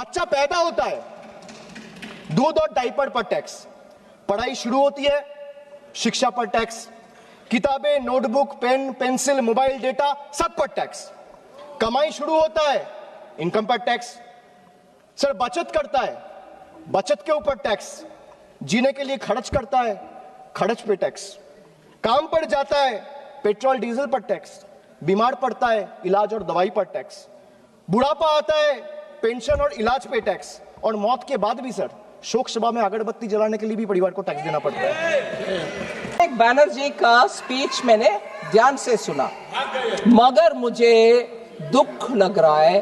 बच्चा पैदा होता है, दूध और डायपर पर टैक्स, पढ़ाई शुरू होती है, शिक्षा पर टैक्स, किताबें, notebook, pen, pencil, mobile data सब पर टैक्स, कमाई शुरू होता है, इनकम पर टैक्स। सर बचत करता है, बचत के ऊपर टैक्स, जीने के लिए खर्च करता है, खर्च पे टैक्स, काम पर जाता है, पेट्रोल डीजल पर टैक्स, बीमार पड़ता है, इलाज और दवाई पर टैक्स, बुढ़ापा आता है, पेंशन और इलाज पे टैक्स, और मौत के बाद भी सर शोक सभा में अगरबत्ती जलाने के लिए भी परिवार को टैक्स देना पड़ता है। एक बैनर्जी का स्पीच मैंने ध्यान से सुना, मगर मुझे दुख लग रहा है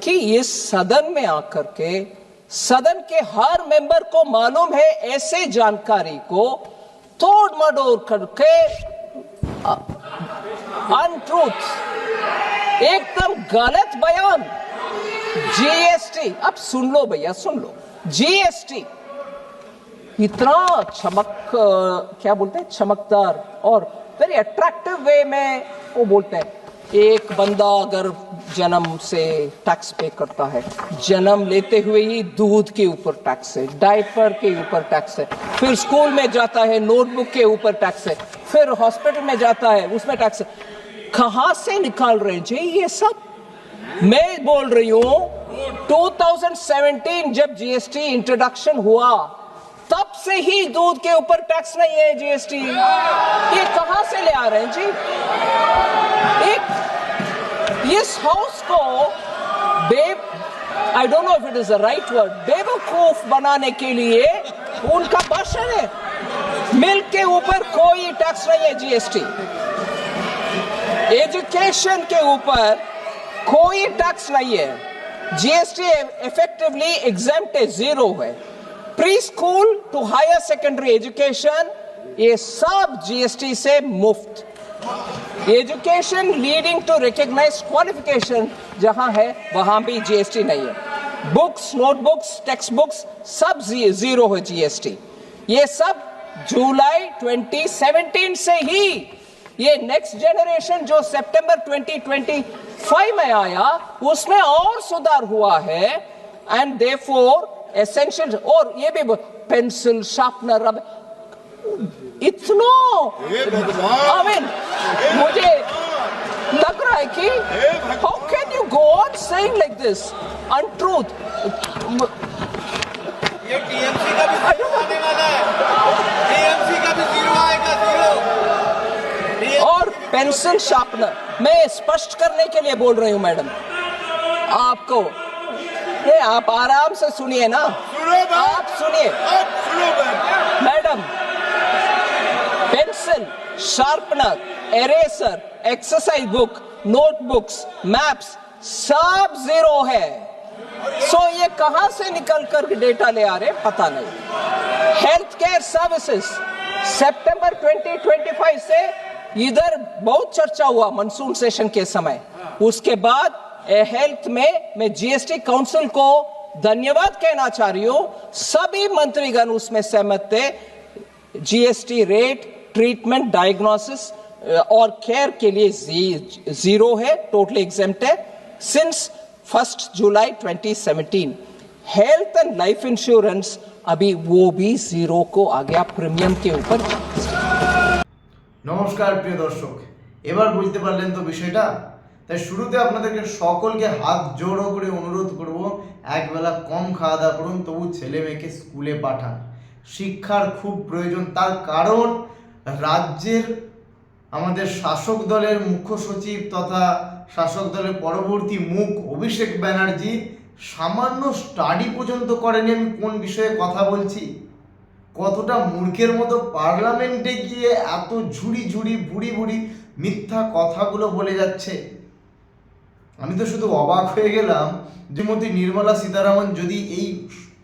कि इस सदन में आकर के सदन के हर मेंबर को मालूम है ऐसे जानकारी को तोड़ मडोड़ करके अनट्रूथ, एकदम गलत बयान। जीएसटी, अब सुन लो भैया, सुन लो, जीएसटी इतना क्या बोलते हैं, चमकदार और वेरी अट्रैक्टिव वे में वो बोलते हैं। एक बंदा अगर जन्म से टैक्स पे करता है, जन्म लेते हुए ही दूध के ऊपर टैक्स है, डायपर के ऊपर टैक्स है, फिर स्कूल में जाता है नोटबुक के ऊपर टैक्स है, फिर हॉस्पिटल में जाता है उसमें टैक्स है। कहां से निकाल रहे हैं जी ये सब? मैं बोल रही हूं 2017 जब जीएसटी इंट्रोडक्शन हुआ तब से ही दूध के ऊपर टैक्स नहीं है जीएसटी। ये कहां से ले आ रहे हैं जी? एक इस हाउस को I don't know if it is the right word, बेवकूफ बनाने के लिए उनका भाषण है। मिल्क के ऊपर कोई टैक्स नहीं है जीएसटी, एजुकेशन के ऊपर कोई टैक्स नहीं है, जीएसटी इफेक्टिवली एग्जेम्प्ट है, जीरो है। Preschool to higher secondary education ये सब जीएसटी से मुफ्त। Education leading to recognised qualification जहां है वहां भी जीएसटी नहीं है। बुक्स, नोटबुक्स, टेक्स्ट बुक्स सब जीरो है जीएसटी। ये सब जुलाई 2017 से ही, ये नेक्स्ट जनरेशन जो सितंबर 2025 में आया उसमें और सुधार हुआ है। एंड देयरफॉर एसेंशियल, और ये भी पेंसिल, शार्पनर, इतना आई मीन मुझे लग रहा है कि how can you go on saying like this untruth. ये टीएमसी का भी आने वाला है, टीएमसी का भी जीरो आएगा, जीरो। और पेंसिल, शार्पनर मैं स्पष्ट करने के लिए बोल रही हूं मैडम आपको, नहीं आप आराम से सुनिए ना, आप सुनिए madam. Pencil, sharpener, eraser, exercise book, notebooks, maps सब जीरो है। सो ये कहां से निकल कर डेटा ले आ रहे पता नहीं। हेल्थ केयर सर्विसेज सितंबर 2025 से इधर बहुत चर्चा हुआ मानसून सेशन के समय, उसके बाद हेल्थ में मैं जीएसटी काउंसिल को धन्यवाद कहना चाह रही हूं, सभी मंत्रीगण उसमें सहमत थे। जीएसटी रेट ट्रीटमेंट, डायग्नोसिस और केयर के लिए जीरो है, टोटली एग्जेम्प्ट है since 1 July 2017। Health and life insurance अभी वो भी जीरो को आ गया प्रीमियम के ऊपर। নমস্কার প্রিয় দর্শক, এবার বুঝতে পারলেন তো বিষয়টা। তাই শুরুতে আপনাদেরকে সকলকে হাত জোড়ো করে অনুরোধ করব, একবেলা কম খাওয়া দাওয়া করুন, তবু ছেলে মেয়েকে স্কুলে পাঠান। শিক্ষার খুব প্রয়োজন, তার কারণ রাজ্যের আমাদের শাসক দলের মুখ্য সচিব তথা শাসক দলের পরবর্তী মুখ অভিষেক ব্যানার্জি সামান্য স্টাডি পর্যন্ত করেনি আমি কোন বিষয়ে কথা বলছি। কতটা মূর্খের মতো পার্লামেন্টে গিয়ে এত ঝুড়ি ঝুড়ি বুড়ি বুড়ি মিথ্যা কথাগুলো বলে যাচ্ছে। আমি তো শুধু অবাক হয়ে গেলাম, শ্রীমতী নির্মলা সীতারামন যদি এই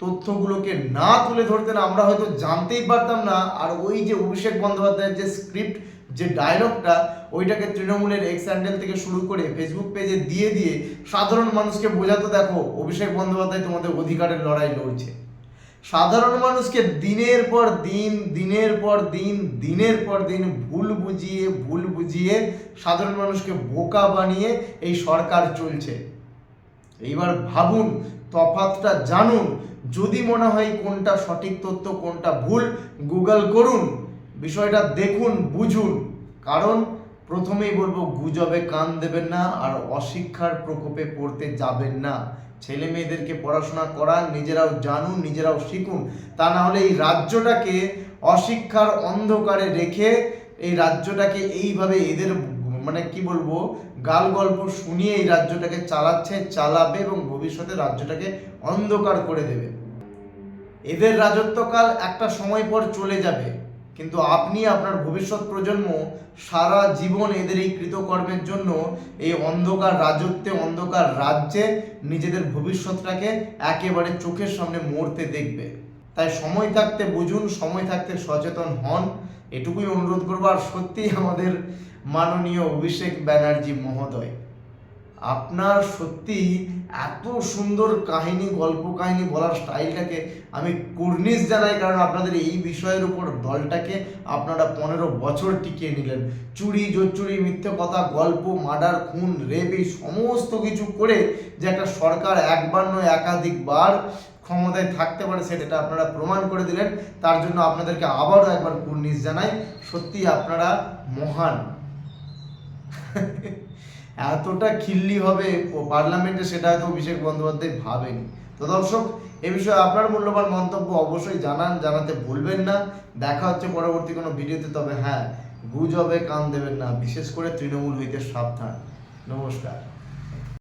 তথ্যগুলোকে না তুলে ধরতেন আমরা হয়তো জানতেই পারতাম না। আর ওই যে অভিষেক বন্দ্যোপাধ্যায়ের যে স্ক্রিপ্ট, যে ডায়লগটা, ওইটাকে তৃণমূলের এক্স হ্যান্ডেল থেকে শুরু করে ফেসবুক পেজে দিয়ে দিয়ে সাধারণ মানুষকে বোঝাতো, দেখো অভিষেক বন্দ্যোপাধ্যায় তোমাদের অধিকারের লড়াই লড়ছে। সাধারণ মানুষকে দিনের পর দিন ভুল বুঝিয়ে সাধারণ মানুষকে বোকা বানিয়ে এই সরকার চলছে। এইবার ভাবুন তফাৎটা জানুন। যদি মনে হয় কোনটা সঠিক তথ্য কোনটা ভুল, গুগল করুন, বিষয়টা দেখুন, বুঝুন। কারণ প্রথমেই বলবো, গুজবে কান দেবেন না আর অশিক্ষার প্রকোপে পড়তে যাবেন না। ছেলে মেয়েদেরকে পড়াশোনা করান, নিজেরাও জানুন, নিজেরাও শিখুন। তা না হলে এই রাজ্যটাকে অশিক্ষার অন্ধকারে রেখে এই রাজ্যটাকে এইভাবে এদের মানে কি বলবো গাল গল্প শুনিয়ে এই রাজ্যটাকে চালাবে এবং ভবিষ্যতে রাজ্যটাকে অন্ধকার করে দেবে। এদের রাজত্বকাল একটা সময় পর চলে যাবে, কিন্তু আপনি আপনার ভবিষ্যৎ প্রজন্ম সারা জীবন এদের এই কৃতকর্মের জন্য এই অন্ধকার রাজত্বে, অন্ধকার রাজ্যে নিজেদের ভবিষ্যৎটাকে একেবারে চোখের সামনে মরতে দেখবে। তাই সময় থাকতে বুঝুন, সময় থাকতে সচেতন হন, এটুকুই অনুরোধ করবো। আর সত্যি আমাদের মাননীয় অভিষেক ব্যানার্জি মহোদয়, আপনার সত্যি এত সুন্দর কাহিনী, গল্প কাহিনী বলার স্টাইলটাকে আমি কুর্নিশ জানাই। কারণ আপনাদের এই বিষয়ের উপর দলটাকে আপনারা 15 বছর টিকিয়ে নিলেন। চুরি, জোচ্চুরি, মিথ্যে কথা, গল্প, মার্ডার, খুন, রেপ, এই সমস্ত কিছু করে যে একটা সরকার একবার নয় একাধিকবার ক্ষমতায় থাকতে পারে সেটা আপনারা প্রমাণ করে দিলেন। তার জন্য আপনাদেরকে আবারও একবার কুর্নিশ জানাই। সত্যি আপনারা মহান। এতটা খিল্লি হবে পার্লামেন্টে সেটা হয়তো অভিষেক বন্দ্যোপাধ্যায় ভাবেনি। তো দর্শক, এ বিষয়ে আপনার মূল্যবান মন্তব্য অবশ্যই জানাতে ভুলবেন না। দেখা হচ্ছে পরবর্তী কোনো ভিডিওতে। তবে হ্যাঁ, গুজবে কান দেবেন না, বিশেষ করে তৃণমূল হইতে সাবধান। নমস্কার।